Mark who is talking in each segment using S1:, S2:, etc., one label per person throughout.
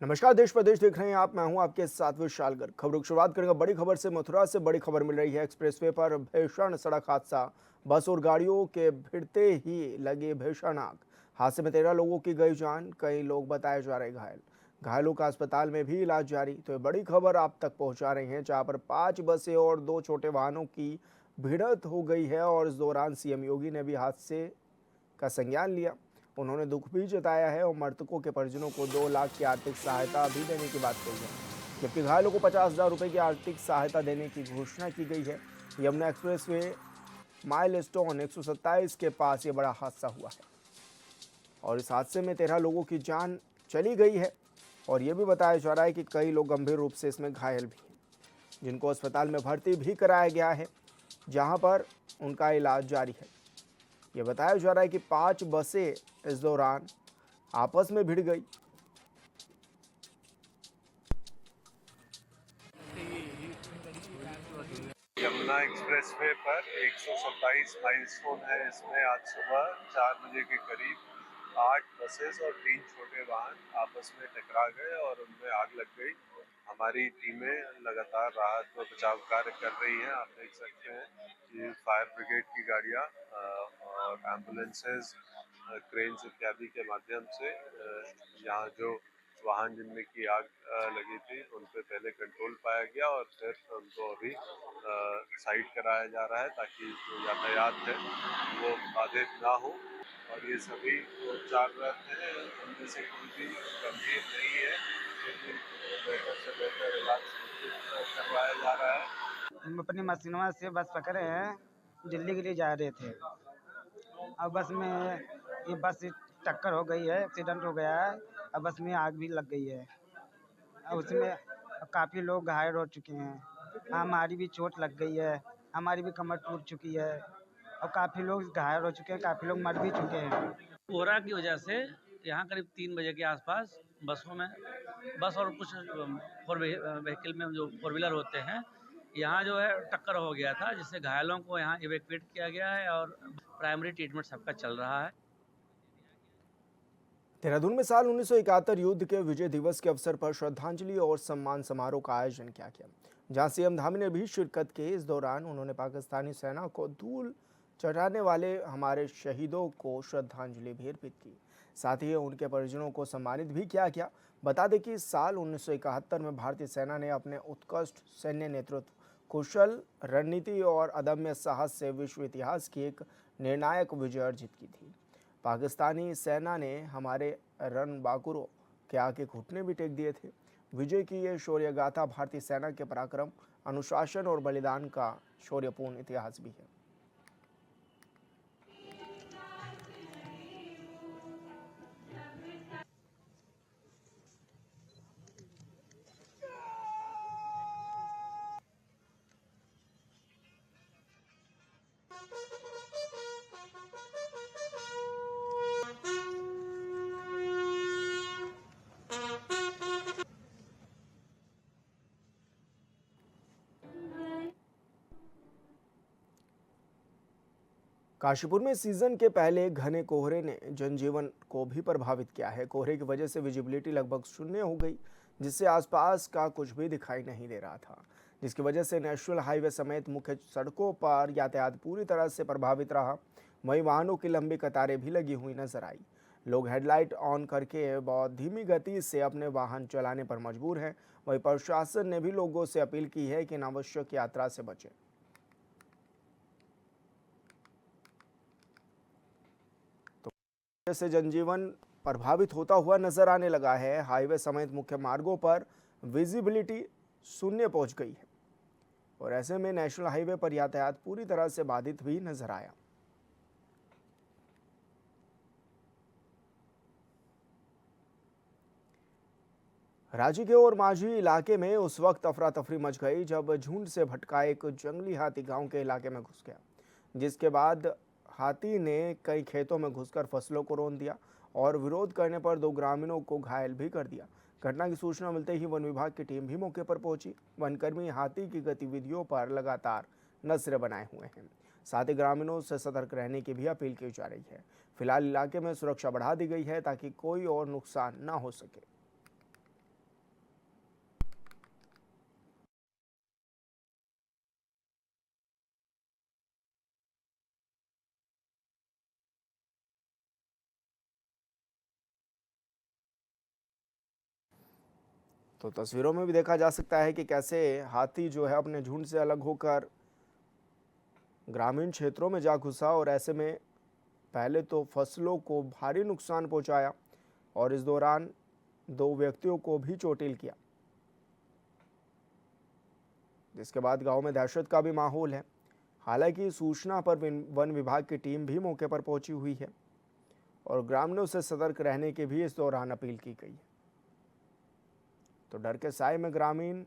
S1: नमस्कार, देश प्रदेश देख रहे हैं आप। मैं हूं आपके साथ विशालगढ़। खबरों की शुरुआत करेंगे बड़ी खबर से। मथुरा से बड़ी खबर मिल रही है। एक्सप्रेसवे पर भीषण सड़क हादसा, बस और गाड़ियों के भिड़ते ही लगे भीषण आग। हादसे में 13 लोगों की गई जान, कई लोग बताए जा रहे घायल। घायलों का अस्पताल में भी इलाज जारी। तो ये बड़ी खबर आप तक पहुंचा रहे हैं, जहां पर 5 बसें और 2 छोटे वाहनों की भिड़ंत हो गई है। और इस दौरान सीएम योगी ने भी हादसे का संज्ञान लिया। उन्होंने दुख भी जताया है और मृतकों के परिजनों को 2 लाख की आर्थिक सहायता भी देने की बात कही है, जबकि घायलों को 50,000 रुपए की आर्थिक सहायता देने की घोषणा की गई है। यमुना एक्सप्रेसवे माइलस्टोन 127 के पास ये बड़ा हादसा हुआ है और इस हादसे में 13 लोगों की जान चली गई है और ये भी बताया जा रहा है कि कई लोग गंभीर रूप से इसमें घायल भी हैं, जिनको अस्पताल में भर्ती भी कराया गया है, जहां पर उनका इलाज जारी है। ये बताया जा रहा है कि 5 बसें इस दौरान आपस में भिड़ गई।
S2: यमुना एक्सप्रेसवे पर 127 माइलस्टोन है। इसमें आज सुबह 4 बजे के करीब 8 बसेस और 3 छोटे वाहन आपस में टकरा गए और उनमें आग लग गई। हमारी टीमें लगातार राहत व बचाव कार्य कर रही हैं। आप देख सकते हैं कि फायर ब्रिगेड की गाड़ियां और एम्बुलेंसेस, क्रेन्स इत्यादि के माध्यम से यहाँ जो वाहन जिनमें की आग लगी थी उन पे पहले कंट्रोल पाया गया और फिर उनको अभी साइड कराया जा रहा है ताकि जो यातायात है वो बाधित ना हो। और ये सभी उपचाररत हैं, उनमें से कोई भी गंभीर नहीं है, फिर भी बेहतर से बेहतर इलाज करवाया जा रहा है।
S3: हम अपनी मशीनवा से बस पकड़े हैं, दिल्ली के लिए जा रहे थे। अब बस में ये बस टक्कर हो गई है, एक्सीडेंट हो गया है। अब बस में आग भी लग गई है। अब उसमें काफ़ी लोग घायल हो चुके हैं। हमारी भी चोट लग गई है, हमारी भी कमर टूट चुकी है और काफ़ी लोग घायल हो चुके हैं, काफ़ी लोग मर भी चुके हैं।
S4: कोहरा की वजह से यहाँ करीब 3 बजे के आसपास बसों में बस और कुछ व्हीकल में जो 4 व्हीलर होते हैं, यहाँ जो है टक्कर हो गया था, जिससे घायलों को यहाँ इवैक्यूएट किया गया है और प्राइमरी ट्रीटमेंट सबका चल रहा है।
S1: देहरादून में साल 1971 युद्ध के विजय दिवस के अवसर पर श्रद्धांजलि और सम्मान समारोह का आयोजन किया गया, जहां सीएम धामी ने भी शिरकत की। इस दौरान उन्होंने पाकिस्तानी सेना को धूल चढ़ाने वाले हमारे शहीदों को श्रद्धांजलि भी अर्पित की। साथ ही उनके परिजनों को सम्मानित भी किया गया। बता दें कि साल 1971 में भारतीय सेना ने अपने उत्कृष्ट सैन्य नेतृत्व, कुशल रणनीति और अदम्य साहस से विश्व इतिहास की एक निर्णायक विजय अर्जित की थी। पाकिस्तानी सेना ने हमारे रणबांकुरों के आगे घुटने भी टेक दिए थे। विजय की ये शौर्य गाथा भारतीय सेना के पराक्रम, अनुशासन और बलिदान का शौर्यपूर्ण इतिहास भी है। काशीपुर में सीजन के पहले घने कोहरे ने जनजीवन को भी प्रभावित किया है। कोहरे की वजह से विजिबिलिटी लगभग शून्य हो गई, जिससे आसपास का कुछ भी दिखाई नहीं दे रहा था, जिसकी वजह से नेशनल हाईवे समेत मुख्य सड़कों पर यातायात पूरी तरह से प्रभावित रहा। वहीं वाहनों की लंबी कतारें भी लगी हुई नजर आई। लोग हेडलाइट ऑन करके बहुत धीमी गति से अपने वाहन चलाने पर मजबूर हैं। वहीं प्रशासन ने भी लोगों से अपील की है कि अनावश्यक यात्रा से बचें। से जनजीवन प्रभावित होता हुआ नजर आने लगा है। हाईवे समेत मुख्य मार्गों पर विजिबिलिटी शून्य पहुंच गई है और ऐसे में नेशनल हाईवे पर यातायात पूरी तरह से बाधित भी नजर आया। रांची के और माझी इलाके में उस वक्त अफरा तफरी मच गई जब झुंड से भटका एक जंगली हाथी गांव के इलाके में घुस गया, जिसके बाद हाथी ने कई खेतों में घुसकर फसलों को रौंद दिया और विरोध करने पर 2 ग्रामीणों को घायल भी कर दिया। घटना की सूचना मिलते ही वन विभाग की टीम भी मौके पर पहुंची। वनकर्मी हाथी की गतिविधियों पर लगातार नजरें बनाए हुए हैं। साथ ही ग्रामीणों से सतर्क रहने की भी अपील की जा रही है। फिलहाल इलाके में सुरक्षा बढ़ा दी गई है ताकि कोई और नुकसान न हो सके। तो तस्वीरों में भी देखा जा सकता है कि कैसे हाथी जो है अपने झुंड से अलग होकर ग्रामीण क्षेत्रों में जा घुसा और ऐसे में पहले तो फसलों को भारी नुकसान पहुंचाया और इस दौरान 2 व्यक्तियों को भी चोटिल किया, जिसके बाद गांव में दहशत का भी माहौल है। हालांकि सूचना पर वन विभाग की टीम भी मौके पर पहुंची हुई है और ग्रामीणों से सतर्क रहने की भी इस दौरान अपील की गई है। तो डर के साए में ग्रामीण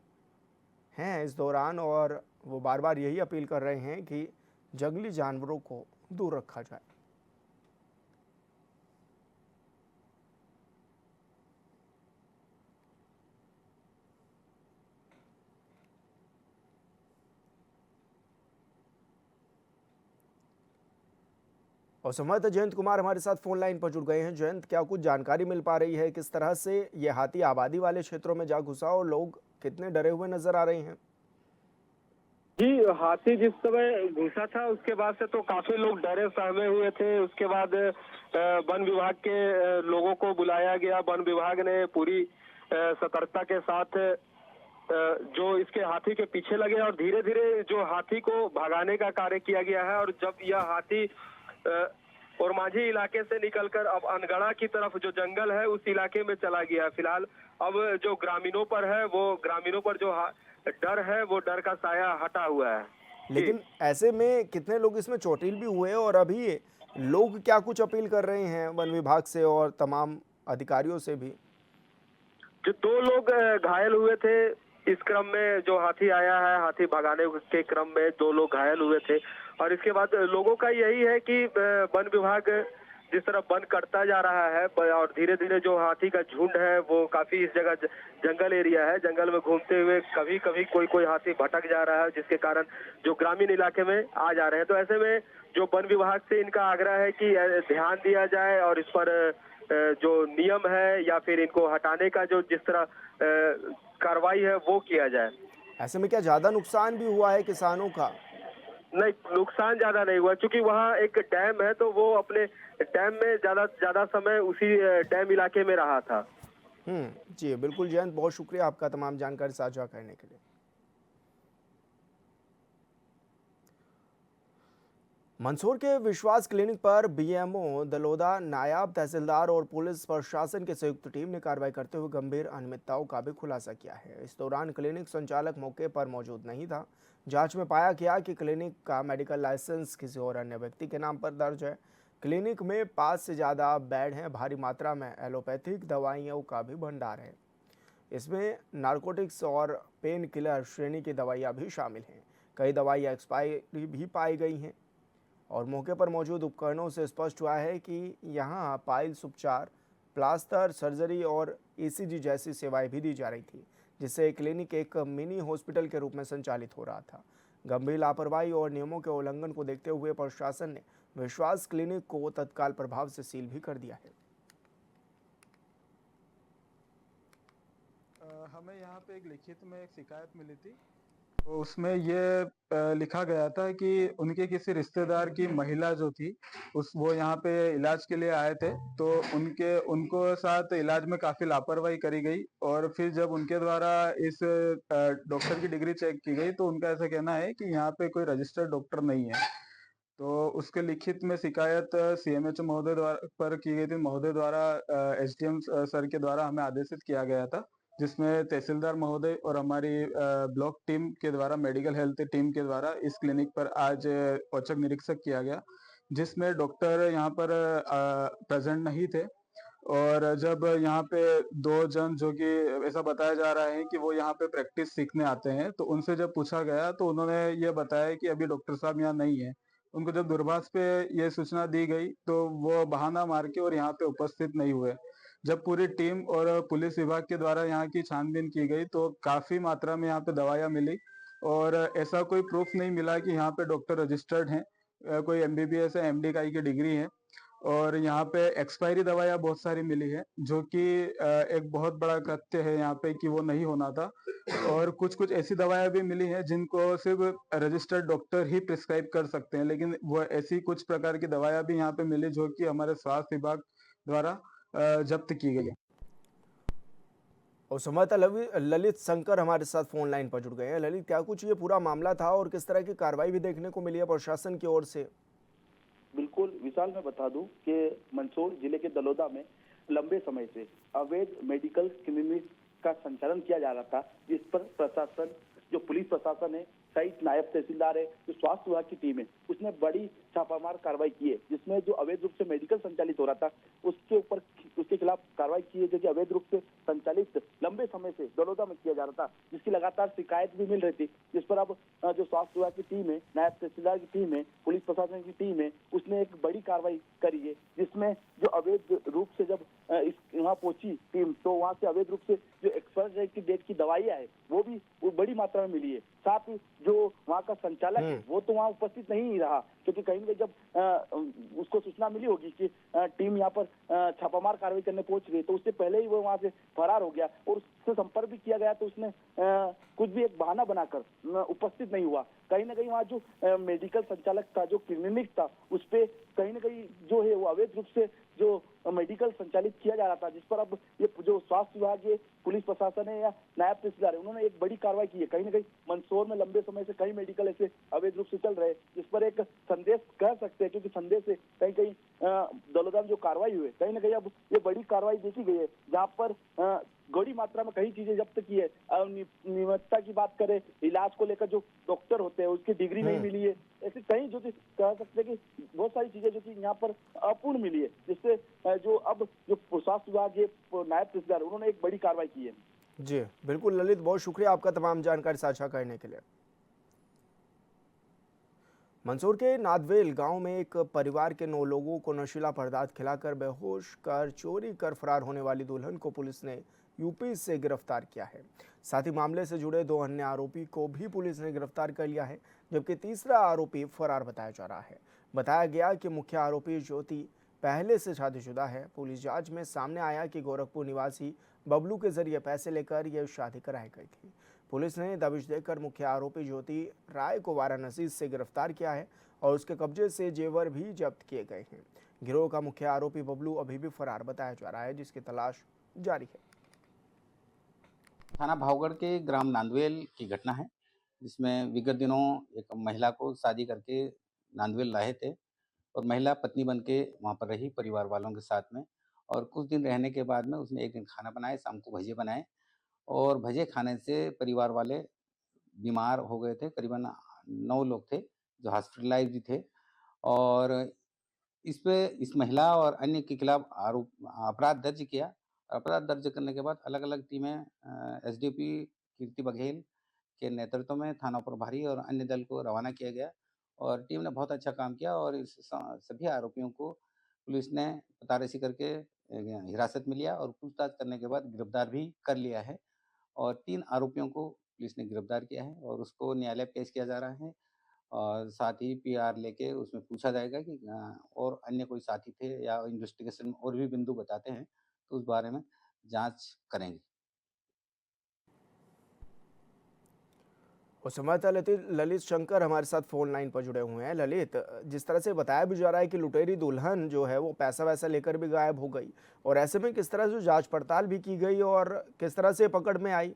S1: हैं इस दौरान और वो बार बार यही अपील कर रहे हैं कि जंगली जानवरों को दूर रखा जाए। और संवाददाता जयंत कुमार हमारे साथ फोन लाइन पर जुड़ गए हैं। जयंत, क्या कुछ जानकारी मिल पा रही है किस तरह से ये हाथी आबादी वाले क्षेत्रों में जा घुसा और लोग कितने डरे हुए नजर आ रहे हैं?
S5: जी, हाथी जिस समय घुसा था उसके बाद से तो काफी लोग डरे सहमे हुए थे। उसके बाद वन विभाग के लोगों को बुलाया गया। वन विभाग ने पूरी सतर्कता के साथ जो इसके हाथी के पीछे लगे और धीरे धीरे जो हाथी को भगाने का कार्य किया गया है। और जब यह हाथी और माझी इलाके से निकलकर अब अनगढ़ा की तरफ जो जंगल है उस इलाके में चला गया। फिलहाल अब जो ग्रामीणों पर है वो ग्रामीणों पर जो डर है वो डर का साया हटा हुआ है।
S1: लेकिन ऐसे में कितने लोग इसमें चोटिल भी हुए और अभी लोग क्या कुछ अपील कर रहे हैं वन विभाग से और तमाम अधिकारियों से भी?
S5: जो 2 लोग घायल हुए थे इस क्रम में, जो हाथी आया है, हाथी भगाने के क्रम में 2 लोग घायल हुए थे। और इसके बाद लोगों का यही है कि वन विभाग जिस तरह बंद करता जा रहा है और धीरे धीरे जो हाथी का झुंड है वो काफी इस जगह जंगल एरिया है, जंगल में घूमते हुए कभी कभी कोई हाथी भटक जा रहा है, जिसके कारण जो ग्रामीण इलाके में आ जा रहे हैं। तो ऐसे में जो वन विभाग से इनका आग्रह है कि ध्यान दिया जाए और इस पर जो नियम है या फिर इनको हटाने का जो जिस तरह कार्रवाई है वो किया जाए।
S1: ऐसे में क्या ज्यादा नुकसान भी हुआ है किसानों का?
S5: नहीं, नुकसान ज्यादा नहीं हुआ क्योंकि वहाँ एक डैम है तो वो अपने डैम में ज्यादा समय उसी डैम इलाके में रहा था।
S1: जी बिल्कुल जयंत, बहुत शुक्रिया आपका तमाम जानकारी साझा करने के लिए। मंदसौर के विश्वास क्लिनिक पर बीएमओ दलोदा, नायब तहसीलदार और पुलिस प्रशासन की संयुक्त टीम ने कार्रवाई करते हुए गंभीर अनियमितताओं का भी खुलासा किया है। इस दौरान क्लिनिक संचालक मौके पर मौजूद नहीं था। जांच में पाया गया कि क्लिनिक का मेडिकल लाइसेंस किसी और अन्य व्यक्ति के नाम पर दर्ज है। क्लिनिक में 5 से ज़्यादा बेड हैं। भारी मात्रा में एलोपैथिक दवाइयों का भी भंडार है। इसमें नारकोटिक्स और पेन किलर श्रेणी की दवाइयाँ भी शामिल हैं। कई दवाइयाँ एक्सपायरी भी पाई गई हैं और मौके पर मौजूद उपकरणों से स्पष्ट हुआ है कि यहाँ पाइल्स उपचार, प्लास्टर, सर्जरी और ईसीजी जैसी सेवाएं भी दी जा रही थी, जिससे क्लिनिक एक मिनी हॉस्पिटल के रूप में संचालित हो रहा था। गंभीर लापरवाही और नियमों के उल्लंघन को देखते हुए प्रशासन ने विश्वास क्लिनिक को तत्काल प्रभाव से सील भी कर दिया है।
S6: हमें यहाँ पे एक लिखित में एक शिकायत मिली थी, तो उसमें ये लिखा गया था कि उनके किसी रिश्तेदार की महिला जो थी वो यहाँ पे इलाज के लिए आए थे, तो उनको साथ इलाज में काफी लापरवाही करी गई। और फिर जब उनके द्वारा इस डॉक्टर की डिग्री चेक की गई तो उनका ऐसा कहना है कि यहाँ पे कोई रजिस्टर्ड डॉक्टर नहीं है। तो उसके लिखित में शिकायत सीएमएचओ महोदय द्वारा पर की गई थी। महोदय द्वारा एसडीएम सर के द्वारा हमें आदेशित किया गया था, जिसमें तहसीलदार महोदय और हमारी ब्लॉक टीम के द्वारा, मेडिकल हेल्थ टीम के द्वारा इस क्लिनिक पर आज औचक निरीक्षण किया गया, जिसमें डॉक्टर यहाँ पर प्रेजेंट नहीं थे। और जब यहाँ पे 2 जन जो कि ऐसा बताया जा रहा है कि वो यहाँ पे प्रैक्टिस सीखने आते हैं, तो उनसे जब पूछा गया तो उन्होंने ये बताया कि अभी डॉक्टर साहब यहाँ नहीं है। उनको जब दूरभाष पे ये सूचना दी गई तो वो बहाना मार के और यहाँ पे उपस्थित नहीं हुए। जब पूरी टीम और पुलिस विभाग के द्वारा यहाँ की छानबीन की गई तो काफी मात्रा में यहाँ पे दवाइयाँ मिली और ऐसा कोई प्रूफ नहीं मिला कि यहाँ पे डॉक्टर रजिस्टर्ड हैं, कोई एमबीबीएस या एमडी की डिग्री है। और यहाँ पे एक्सपायरी दवाइयाँ बहुत सारी मिली है, जो कि एक बहुत बड़ा कृत्य है यहाँ पे कि वो नहीं होना था। और कुछ ऐसी दवाइयाँ भी मिली हैं जिनको सिर्फ रजिस्टर्ड डॉक्टर ही प्रिस्क्राइब कर सकते हैं, लेकिन वो ऐसी कुछ प्रकार की दवाइयाँ भी यहाँ पे मिली जो कि हमारे स्वास्थ्य विभाग द्वारा जब्त की गई है।
S1: और संवाददाता ललित शंकर हमारे साथ फोन लाइन पर जुड़ गए हैं। ललित, क्या कुछ ये पूरा मामला था और किस तरह की कार्रवाई भी देखने को मिली है प्रशासन की ओर से?
S7: बिल्कुल विशाल, मैं बता दूं कि मंदसौर जिले के दलोदा में लंबे समय से अवैध मेडिकल क्लिनिक का संचालन किया जा रहा था, जिस पर प्रशासन, जो पुलिस प्रशासन है, कई नायब तहसीलदार है, जो स्वास्थ्य विभाग की टीम है, उसने बड़ी छापामार कार्रवाई की है, जिसमें जो अवैध रूप से मेडिकल संचालित हो रहा था उसके ऊपर, उसके खिलाफ कार्रवाई की है, जो कि अवैध रूप से संचालित लंबे समय से दलोदा में किया जा रहा था, जिसकी लगातार शिकायत भी मिल रही थी, जिस पर अब जो स्वास्थ्य विभाग की टीम है, नायब तहसीलदार की टीम है, पुलिस प्रशासन की टीम है, उसने एक बड़ी कार्रवाई करी है, जिसमें जो अवैध रूप से जब वहाँ पहुंची टीम, तो वहाँ से अवैध रूप से जो एक्सपायर की डेट की दवाइयाँ है वो बड़ी मात्रा में मिली है। साथ ही जो वहाँ का संचालक है वो तो वहाँ उपस्थित नहीं रहा, क्योंकि कहीं न कहीं जब उसको सूचना मिली होगी कि टीम यहाँ पर छापामार कार्रवाई करने पहुंच रही है, तो उससे पहले ही वो वहाँ से फरार हो गया और उससे संपर्क भी किया गया, तो उसने कुछ भी एक बहाना बनाकर उपस्थित नहीं हुआ। कहीं ना कहीं वहाँ जो मेडिकल संचालक था, जो क्लिनिक था, उस पे कहीं ना कहीं जो है वो अवैध रूप से जो मेडिकल संचालित किया जा रहा था, जिस पर अब ये जो स्वास्थ्य विभाग है, पुलिस प्रशासन है या नायब तहसीलदार है, उन्होंने एक बड़ी कार्रवाई की है। कहीं ना कहीं मंदसौर में लंबे समय से कई मेडिकल ऐसे अवैध रूप से चल रहे हैं, जिस पर एक संदेश कह सकते हैं, क्योंकि संदेश से कहीं कहीं दलोदा में जो कार्रवाई हुई है, कहीं ना कहीं अब ये बड़ी कार्रवाई देखी गई है, जहाँ पर बड़ी मात्रा में कई चीजें जब्त की है। नियमितता की बात करें, इलाज को लेकर जो डॉक्टर होते हैं उसकी डिग्री नहीं मिली है, ऐसे कई जो कह सकते हैं कि बहुत सारी चीजें जो कि यहाँ पर अपूर्ण मिली है, जिससे जो अब जो स्वास्थ्य विभाग है, नायब तहसीलदार, उन्होंने एक बड़ी कार्रवाई की है।
S1: जी बिल्कुल ललित, बहुत शुक्रिया आपका तमाम जानकारी साझा करने के लिए। मंदसौर के नादवेल गांव में एक परिवार के 9 लोगों को नशीला पदार्थ खिलाकर बेहोश कर चोरी कर फरार होने वाली दुल्हन को पुलिस ने यूपी से गिरफ्तार किया है। साथ ही मामले से जुड़े 2 अन्य आरोपी को भी पुलिस ने गिरफ्तार कर लिया है, जबकि तीसरा आरोपी फरार बताया जा रहा है। बताया गया कि मुख्य आरोपी ज्योति पहले से शादीशुदा है। पुलिस जांच में सामने आया कि गोरखपुर निवासी बबलू के जरिए पैसे लेकर यह शादी कराई गई थी। पुलिस ने दबिश देकर मुख्य आरोपी ज्योति राय को वाराणसी से गिरफ्तार किया है और उसके कब्जे से जेवर भी जब्त किए गए हैं। गिरोह का मुख्य आरोपी बबलू अभी भी फरार बताया जा रहा है, जिसकी तलाश जारी है।
S8: थाना भावगढ़ के ग्राम नांदवेल की घटना है, जिसमें विगत दिनों एक महिला को शादी करके नांदवेल लाए थे और महिला पत्नी बन के वहाँ पर रही परिवार वालों के साथ में, और कुछ दिन रहने के बाद में उसने एक दिन खाना बनाए, शाम को भजिए बनाए और भजिए खाने से परिवार वाले बीमार हो गए थे। करीबन 9 लोग थे जो हॉस्पिटलाइज़ भी थे, और इस महिला और अन्य के खिलाफ अपराध दर्ज किया। अपराध दर्ज करने के बाद अलग-अलग टीमें एसडीओपी कीर्ति बघेल के नेतृत्व में थाना प्रभारी और अन्य दल को रवाना किया गया और टीम ने बहुत अच्छा काम किया और इस सभी आरोपियों को पुलिस ने पतारेसी करके हिरासत में लिया और पूछताछ करने के बाद गिरफ्तार भी कर लिया है और 3 आरोपियों को पुलिस ने गिरफ्तार किया है और उसको न्यायालय पेश किया जा रहा है और साथ ही पीआर लेके उसमें पूछा जाएगा कि और अन्य कोई साथी थे या इन्वेस्टिगेशन में और भी बिंदु बताते हैं तो उस बारे में जांच करेंगे।
S1: और संवाददाता ललित शंकर हमारे साथ फोन लाइन पर जुड़े हुए हैं। ललित, जिस तरह से बताया भी जा रहा है कि लुटेरी दुल्हन जो है वो पैसा वैसा लेकर भी गायब हो गई, और ऐसे में किस तरह से जांच पड़ताल भी की गई और किस तरह से पकड़ में आई?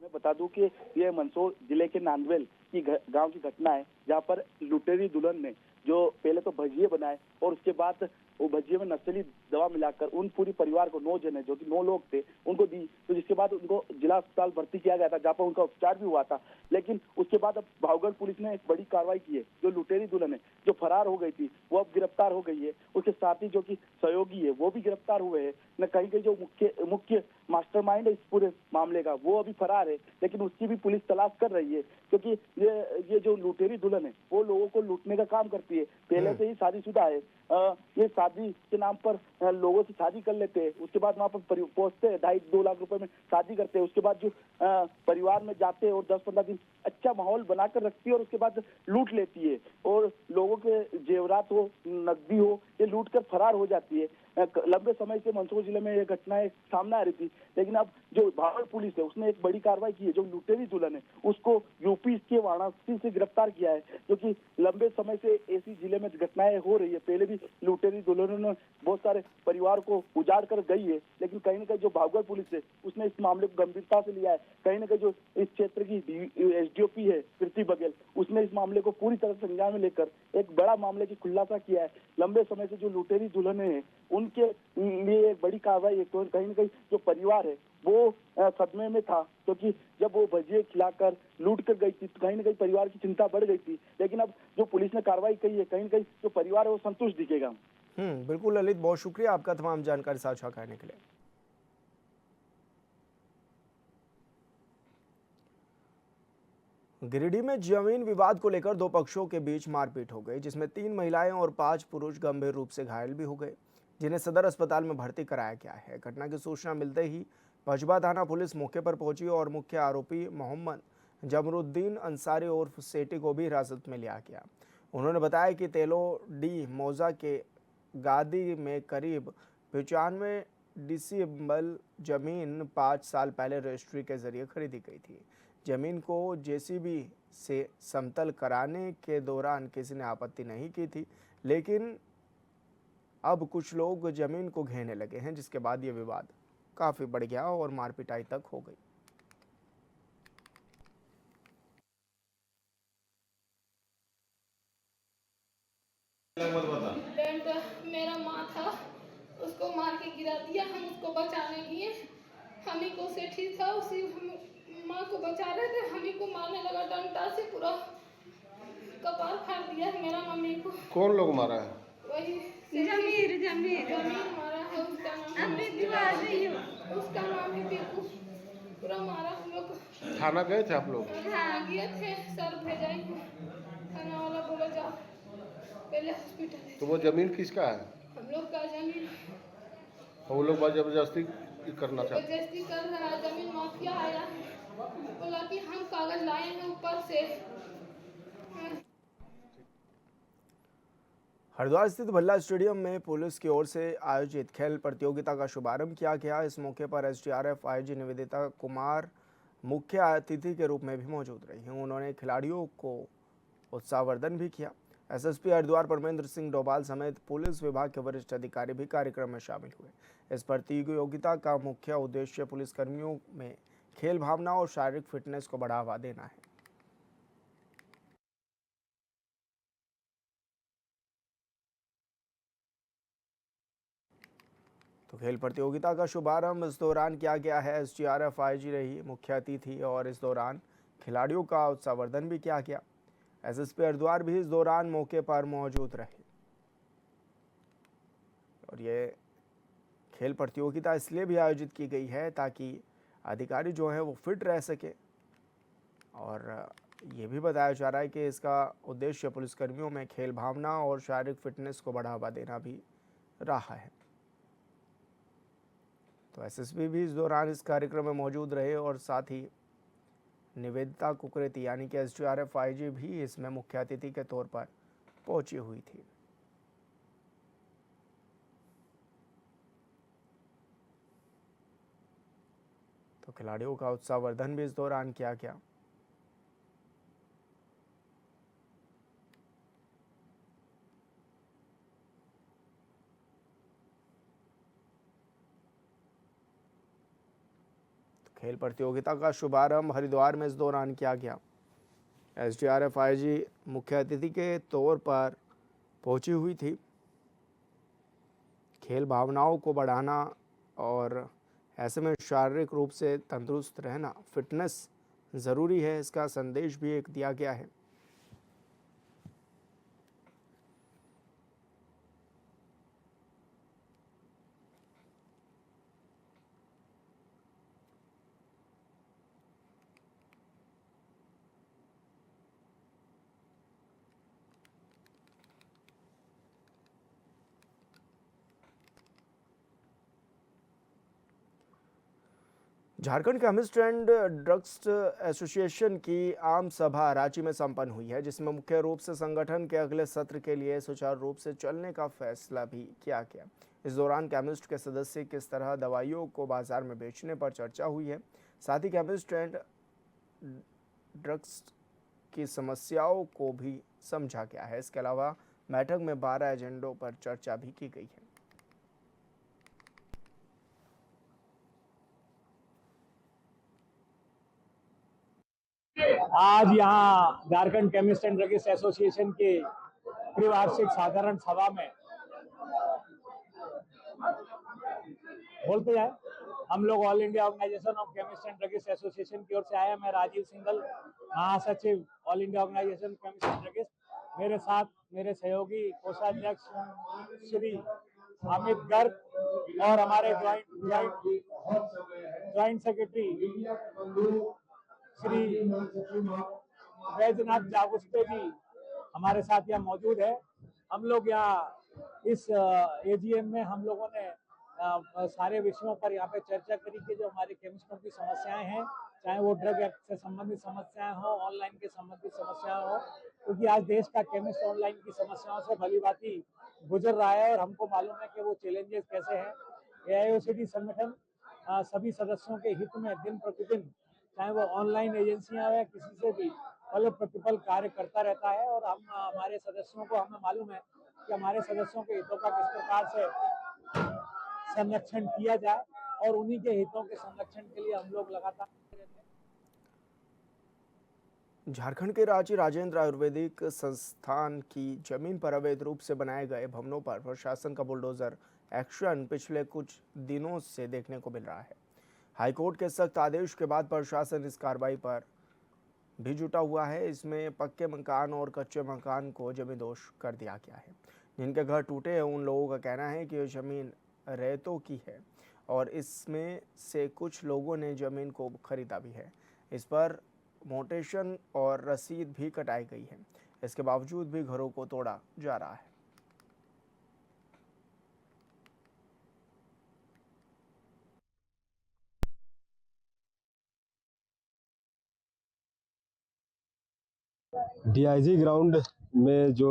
S7: मैं बता दूं कि ये मंदसौर जिले के नांदवेल की गांव की घटना है, जहां पर लुटेरी दुल्हन ने जो पहले तो भजिए बनाए और उसके बाद वो भजिए में नशीली दवा मिलाकर उन पूरी परिवार को 9 जने जो कि 9 लोग थे उनको दी, तो जिसके बाद उनको जिला अस्पताल भर्ती किया गया था, जहाँ पर उनका उपचार भी हुआ था। लेकिन उसके बाद अब भावगढ़ पुलिस ने एक बड़ी कार्रवाई की है। जो लुटेरी दुल्हन है जो फरार हो गई थी वो अब गिरफ्तार हो गई है, उसके साथी जो कि सहयोगी है वो भी गिरफ्तार हुए हैं। न कहीं कहीं जो मुख्य मास्टरमाइंड है इस पूरे मामले का वो अभी फरार है, लेकिन उसकी भी पुलिस तलाश कर रही है, क्योंकि ये जो लुटेरी दुल्हन है वो लोगों को लूटने का काम करती है, पहले से ही शादीशुदा है। ये शादी के नाम पर लोगों से शादी कर लेते हैं, उसके बाद वहाँ पर पहुंचते हैं, 2.5-2 लाख रुपए में शादी करते हैं, उसके बाद जो परिवार में जाते हैं और 10-15 दिन अच्छा माहौल बनाकर रखती है और उसके बाद लूट लेती है और लोगों के जेवरात हो, नकदी हो, ये लूट कर फरार हो जाती है। लंबे समय से मंदसौर जिले में ये घटनाएं सामने आ रही थी, लेकिन अब जो भागड़ पुलिस है उसने एक बड़ी कार्रवाई की है। जो लुटेरी दुल्हन है उसको यूपी के वाराणसी से गिरफ्तार किया है, क्योंकि लंबे समय से ऐसी जिले में घटनाएं हो रही है। पहले भी लुटेरी दुल्हनों ने बहुत सारे परिवार को उजाड़ कर गई है, लेकिन कहीं ना कहीं जो भागड़ पुलिस है उसने इस मामले को गंभीरता से लिया है। कहीं ना कहीं जो इस क्षेत्र की एसडीओपी है कृति बघेल, उसने इस मामले को पूरी तरह संज्ञान में लेकर एक बड़ा मामले की खुलासा किया है। लंबे समय से जो लुटेरी दुल्हने हैं उनके लिए एक बड़ी कार्रवाई है। तो कहीं ना कहीं जो परिवार है वो सदमे में था, क्योंकि जब वो भजिए खिलाकर लूट कर गई थी तो कहीं ना कहीं परिवार की चिंता बढ़ गई थी। लेकिन अब जो पुलिस ने कार्रवाई की है, कहीं ना कहीं जो परिवार है वो संतुष्ट दिखेगा।
S1: बिल्कुल ललित, बहुत शुक्रिया आपका तमाम जानकारी साझा करने के लिए। गिरिडीह में जमीन विवाद को लेकर दो पक्षों के बीच मारपीट हो गई, जिसमें 3 महिलाएं और 5 पुरुष गंभीर रूप से घायल भी हो गए, जिन्हें सदर अस्पताल में भर्ती कराया गया है। घटना की सूचना मिलते ही पचबा थाना पुलिस मौके पर पहुंची और मुख्य आरोपी मोहम्मद जमरुद्दीन अंसारी उर्फ सेठी को भी हिरासत में लिया गया। उन्होंने बताया कि तेलोडी मौजा के गादी में करीब 95 डिसिबल जमीन 5 साल पहले रजिस्ट्री के जरिए खरीदी गई थी। जमीन को जेसीबी से समतल कराने के दौरान किसी ने आपत्ति नहीं की थी, लेकिन अब कुछ लोग जमीन को घेरने लगे हैं, जिसके बाद ये विवाद काफी बढ़ गया और मारपिटाई तक हो गई।
S9: लैंड मेरा माँ था, उसको मार के गिरा दिया। हम उसको बचाने गए, हम ही को सेठी था, उसी माँ को बचा रहे थे, हम ही को मारने लगा डंडा से, पूरा कपार फाड़ दिया मेरा मम्मी को।
S10: कौन लोग मारा है?
S9: वही जमीर मारा है। उसका नाम है पीकू। पूरा मारा हम लोग।
S10: थाना गए थे आप लोग?
S9: हाँ गए थे, सर भेजाई, थाना वाला बोला जाओ पहले हॉस्पिटल।
S10: तो वो जमीन किसका है?
S9: हम लोग का जमीन।
S10: वो लोग जबरदस्ती करना चाहते?
S9: जबरदस्ती कर रहा है, जमीन माफिया आया है, बोला कि हम कागज लाए हैं ऊपर से।
S1: हरिद्वार स्थित भल्ला स्टेडियम में पुलिस की ओर से आयोजित खेल प्रतियोगिता का शुभारंभ किया गया। इस मौके पर एसडीआरएफ आईजी निवेदिता कुमार मुख्य अतिथि के रूप में भी मौजूद रही। उन्होंने खिलाड़ियों को उत्साहवर्धन भी किया। एसएसपी हरिद्वार परमेंद्र सिंह डोभाल समेत पुलिस विभाग के वरिष्ठ अधिकारी भी कार्यक्रम में शामिल हुए। इस प्रतियोगिता का मुख्य उद्देश्य पुलिसकर्मियों में खेल भावना और शारीरिक फिटनेस को बढ़ावा देना है। तो खेल प्रतियोगिता का शुभारंभ इस दौरान किया गया है। एसडीआरएफ आईजी रही मुख्य अतिथि और इस दौरान खिलाड़ियों का उत्साहवर्धन भी किया गया। एसएसपी हरिद्वार भी इस दौरान मौके पर मौजूद रहे। और ये खेल प्रतियोगिता इसलिए भी आयोजित की गई है ताकि अधिकारी जो है वो फिट रह सके, और ये भी बताया जा रहा है कि इसका उद्देश्य पुलिसकर्मियों में खेल भावना और शारीरिक फिटनेस को बढ़ावा देना भी रहा है। तो एसएसपी भी इस दौरान इस कार्यक्रम में मौजूद रहे और साथ ही निवेदिता कुकरेती यानी कि एसडीआरएफ आईजी भी इसमें मुख्य अतिथि के तौर पर पहुंची हुई थी। तो खिलाड़ियों का उत्साहवर्धन भी इस दौरान किया गया। खेल प्रतियोगिता का शुभारंभ हरिद्वार में इस दौरान किया गया। एसडीआरएफ आईजी मुख्य अतिथि के तौर पर पहुंची हुई थी। खेल भावनाओं को बढ़ाना और ऐसे में शारीरिक रूप से तंदुरुस्त रहना, फिटनेस ज़रूरी है, इसका संदेश भी एक दिया गया है। Jharkhand chemist and drugs association की आम सभा रांची में संपन्न हुई है, जिसमें मुख्य रूप से संगठन के अगले सत्र के लिए सुचारू रूप से चलने का फैसला भी किया गया। इस दौरान केमिस्ट के सदस्य किस तरह दवाइयों को बाजार में बेचने पर चर्चा हुई है। साथ ही केमिस्ट एंड ड्रग्स की समस्याओं को भी समझा गया है। इसके अलावा बैठक में 12 एजेंडों पर चर्चा भी की गई है।
S11: आज यहाँ Jharkhand chemist and druggist association के त्रिवार्षिक साधारण सभा में बोलते जाए हम लोग all India organisation of chemist and druggist association की ओर से आए। मैं राजीव सिंघल, महासचिव all India organisation chemist and druggist. मेरे साथ मेरे सहयोगी कोषाध्यक्ष श्री अमित गर्ग और हमारे ज्वाइंट सेक्रेटरी श्री वैद्यनाथ जागुस्ते जी हमारे साथ यहाँ मौजूद है। हम लोग यहाँ इस एजीएम में हम लोगों ने सारे विषयों पर यहाँ पे चर्चा करी कि जो हमारे केमिस्टों की समस्याएं हैं, चाहे वो ड्रग एक्ट से संबंधित समस्याएं हो, ऑनलाइन के संबंधित समस्याएं हो, क्योंकि आज देश का केमिस्ट ऑनलाइन की समस्याओं से भली भांति गुजर रहा है और हमको मालूम है कि वो चैलेंजेस कैसे हैं। एआईओसीटी संगठन सभी सदस्यों के हित में दिन प्रतिदिन, चाहे वो ऑनलाइन एजेंसियां या किसी से भी पल प्रतिपल कार्य करता रहता है और हम हमारे सदस्यों को, हमें मालूम है कि हमारे सदस्यों के हितों का किस प्रकार से संरक्षण किया जाए और उन्हीं के हितों के संरक्षण के लिए हम लोग लगातार।
S1: झारखंड के रांची राजेंद्र आयुर्वेदिक संस्थान की जमीन पर अवैध रूप से बनाए गए भवनों पर प्रशासन का बुलडोजर एक्शन पिछले कुछ दिनों से देखने को मिल रहा है। हाईकोर्ट के सख्त आदेश के बाद प्रशासन इस कार्रवाई पर भी जुटा हुआ है। इसमें पक्के मकान और कच्चे मकान को जमींदोज कर दिया गया है। जिनके घर टूटे हैं उन लोगों का कहना है कि यह जमीन रेतों की है और इसमें से कुछ लोगों ने जमीन को खरीदा भी है। इस पर मोटेशन और रसीद भी कटाई गई है। इसके बावजूद भी घरों को तोड़ा जा रहा है।
S12: डीआईजी ग्राउंड में जो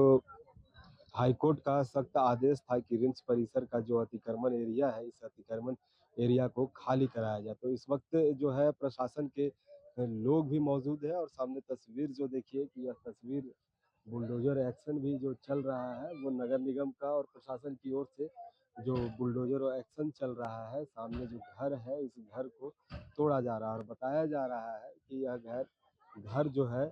S12: हाईकोर्ट का सख्त आदेश था कि रिम्स परिसर का जो अतिक्रमण एरिया है, इस अतिक्रमण एरिया को खाली कराया जाए, तो इस वक्त जो है प्रशासन के लोग भी मौजूद है और सामने तस्वीर जो देखिए कि यह तस्वीर बुलडोजर एक्शन भी जो चल रहा है वो नगर निगम का और प्रशासन की ओर से जो बुलडोजर एक्शन चल रहा है। सामने जो घर है इस घर को तोड़ा जा रहा है और बताया जा रहा है कि यह घर जो है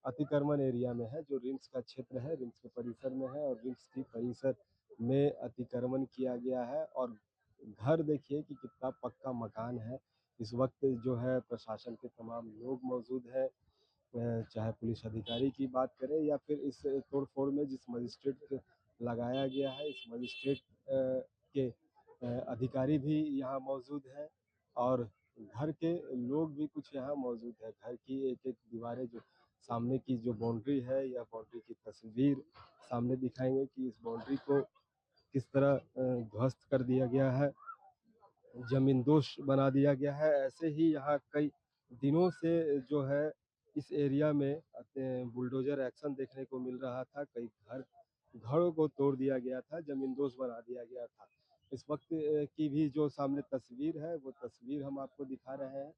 S12: अतिक्रमण एरिया में है, जो रिम्स का क्षेत्र है, रिम्स के परिसर में है और रिम्स की परिसर में अतिक्रमण किया गया है। और घर देखिए कि कितना पक्का मकान है। इस वक्त जो है प्रशासन के तमाम लोग मौजूद हैं, चाहे पुलिस अधिकारी की बात करें या फिर इस तोड़फोड़ में जिस मजिस्ट्रेट लगाया गया है, इस मजिस्ट्रेट के अधिकारी भी यहाँ मौजूद हैं और घर के लोग भी कुछ यहाँ मौजूद है। घर की एक एक दीवारें, जो सामने की जो बाउंड्री है, यह बाउंड्री की तस्वीर सामने दिखाएंगे कि इस बाउंड्री को किस तरह ध्वस्त कर दिया गया है, जमींदोज बना दिया गया है। ऐसे ही यहाँ कई दिनों से जो है इस एरिया में बुलडोजर एक्शन देखने को मिल रहा था। कई घरों को तोड़ दिया गया था, जमींदोज बना दिया गया था। इस वक्त की भी जो सामने तस्वीर है वो तस्वीर हम आपको दिखा रहे हैं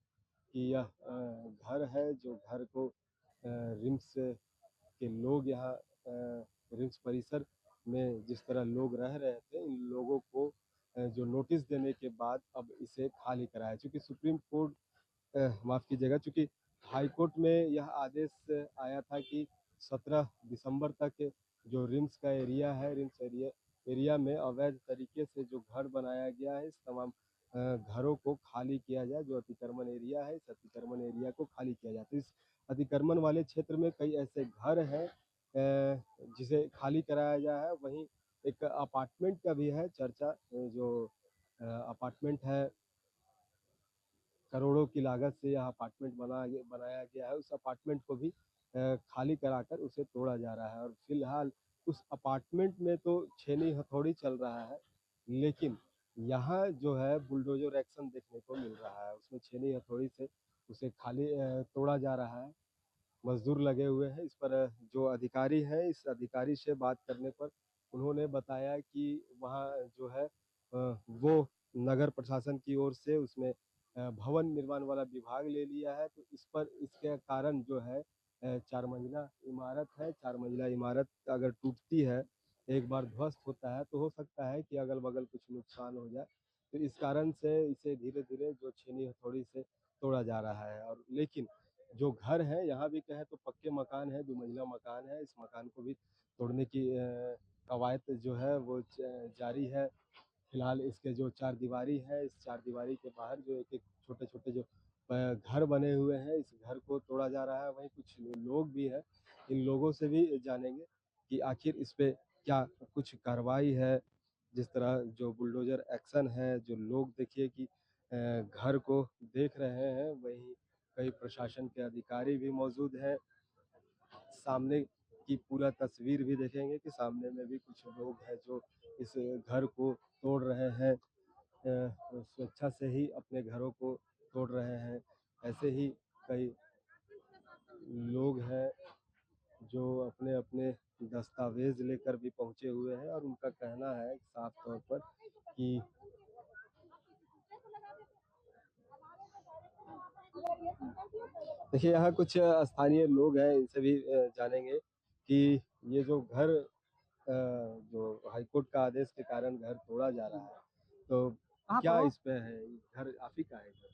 S12: कि यह घर है, जो घर को रिम्स के लोग यहाँ रिम्स परिसर में जिस तरह लोग रह रहे थे, इन लोगों को जो नोटिस देने के बाद अब इसे खाली कराया। चूँकि सुप्रीम कोर्ट माफ़ कीजिएगा, चूँकि हाई कोर्ट में यह आदेश आया था कि 17 दिसंबर तक जो रिम्स का एरिया है, रिम्स एरिया में अवैध तरीके से जो घर बनाया गया है, इस तमाम घरों को खाली किया जाए। जो अतिक्रमण एरिया है, इस अतिक्रमण एरिया को खाली किया जाए। तो इस अतिक्रमण वाले क्षेत्र में कई ऐसे घर हैं जिसे खाली कराया गया है। वहीं एक अपार्टमेंट का भी है चर्चा, जो अपार्टमेंट है, करोड़ों की लागत से यह अपार्टमेंट बनाया गया है, उस अपार्टमेंट को भी खाली कराकर उसे तोड़ा जा रहा है। और फिलहाल उस अपार्टमेंट में तो छेनी हथौड़ी चल रहा है, लेकिन यहाँ जो है बुलडोजर एक्शन देखने को मिल रहा है। उसमें छेनी हथौड़ी से उसे खाली तोड़ा जा रहा है। मजदूर लगे हुए हैं। इस पर जो अधिकारी है, इस अधिकारी से बात करने पर उन्होंने बताया कि वहाँ जो है वो नगर प्रशासन की ओर से उसमें भवन निर्माण वाला विभाग ले लिया है। तो इस पर इसके कारण जो है 4 मंजिला इमारत है। 4 मंजिला इमारत अगर टूटती है, एक बार ध्वस्त होता है, तो हो सकता है कि अगल-बगल कुछ नुकसान हो जाए। तो इस कारण से इसे धीरे-धीरे जो छीनी हथौड़ी से तोड़ा जा रहा है। और लेकिन जो घर है, यहाँ भी कहें तो पक्के मकान है, 2 मंजिला मकान है। इस मकान को भी तोड़ने की कवायद जो है वो जारी है। फिलहाल इसके जो चारदीवारी है, इस चारदीवारी के बाहर जो एक-एक छोटे-छोटे जो घर बने हुए हैं, इस घर को तोड़ा जा रहा है। वहीं कुछ लोग भी हैं, इन लोगों से भी जानेंगे कि आखिर इस पे क्या कुछ कार्रवाई है। जिस तरह जो बुलडोज़र एक्शन है, जो लोग देखिए कि घर को देख रहे हैं, वहीं कई प्रशासन के अधिकारी भी मौजूद हैं। सामने की पूरा तस्वीर भी देखेंगे कि सामने में भी कुछ लोग हैं जो इस घर को तोड़ रहे हैं। स्वेच्छा से ही अपने घरों को तोड़ रहे हैं। ऐसे ही कई लोग हैं जो अपने-अपने दस्तावेज़ लेकर भी पहुँचे हुए हैं और उनका कहना है साफ तौर पर कि देखिए यहाँ कुछ स्थानीय लोग हैं, इनसे भी जानेंगे कि ये जो घर जो हाईकोर्ट का आदेश के कारण घर तोड़ा जा रहा है, तो क्या इस पे है? घर आप ही का है घर?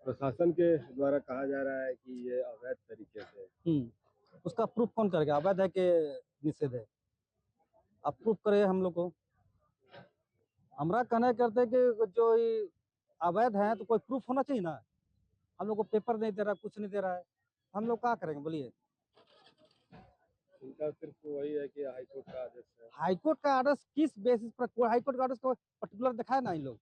S12: प्रशासन के द्वारा कहा जा रहा है कि ये अवैध तरीके से।
S13: उसका प्रूफ कौन करेगा? अवैध है कि निषेध है? अब प्रूफ करे हम लोग को। हमरा कहना करते कि जो ये अवैध है तो कोई प्रूफ होना चाहिए ना। हम लोग को पेपर नहीं दे रहा, कुछ नहीं दे रहा है, हम लोग क्या करेंगे बोलिए?
S12: उनका सिर्फ वही है कि हाईकोर्ट का आदेश है।
S13: हाईकोर्ट का आदेश किस बेसिस पर? कोई हाईकोर्ट का आदेश को पर्टिकुलर दिखाए ना इन लोग।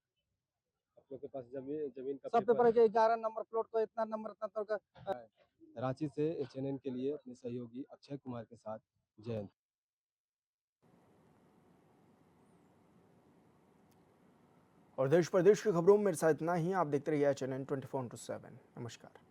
S12: आप लोग के पास जमीन का
S13: सब पेपर है कि 11 नंबर प्लॉट को इतना नंबर इतना तक का।
S12: रांची से एचएनएन के लिए अपने सहयोगी अक्षय कुमार के साथ जयंत।
S1: और देश प्रदेश की खबरों में मेरे साथ इतना ही। आप देखते रहिए HNN 24/7। नमस्कार।